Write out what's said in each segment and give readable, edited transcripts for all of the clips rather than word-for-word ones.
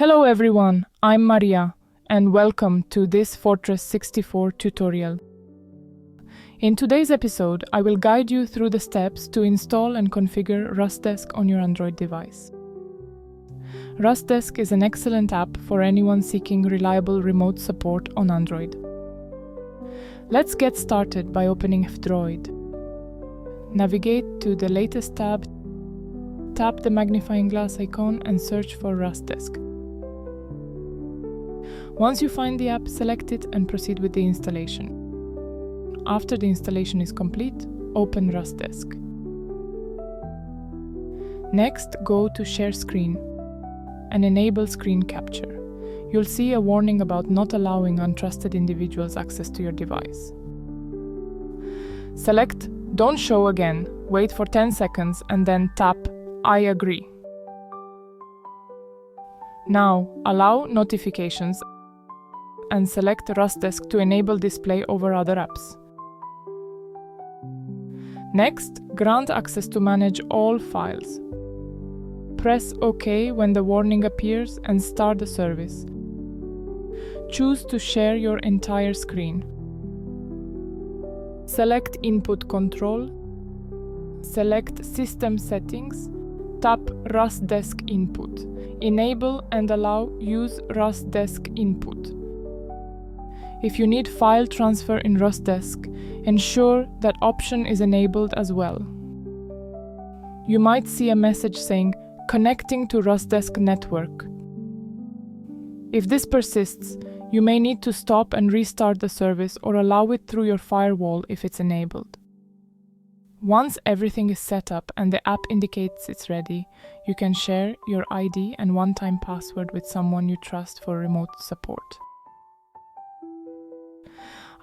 Hello everyone, I'm Maria, and welcome to this Fortress64 tutorial. In today's episode, I will guide you through the steps to install and configure RustDesk on your Android device. RustDesk is an excellent app for anyone seeking reliable remote support on Android. Let's get started by opening F-Droid. Navigate to the latest tab, tap the magnifying glass icon and search for RustDesk. Once you find the app, select it and proceed with the installation. After the installation is complete, open RustDesk. Next, go to Share Screen and enable Screen Capture. You'll see a warning about not allowing untrusted individuals access to your device. Select Don't Show Again, wait for 10 seconds and then tap I agree. Now, allow notifications and select RustDesk to enable display over other apps. Next, grant access to manage all files. Press OK when the warning appears and start the service. Choose to share your entire screen. Select Input Control. Select System Settings. Tap RustDesk Input. Enable and allow Use RustDesk Input. If you need file transfer in RustDesk, ensure that option is enabled as well. You might see a message saying, "Connecting to RustDesk network." If this persists, you may need to stop and restart the service or allow it through your firewall if it's enabled. Once everything is set up and the app indicates it's ready, you can share your ID and one-time password with someone you trust for remote support.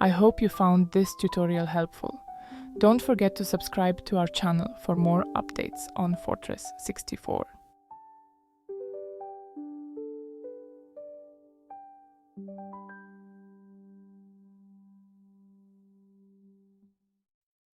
I hope you found this tutorial helpful. Don't forget to subscribe to our channel for more updates on Fortress64.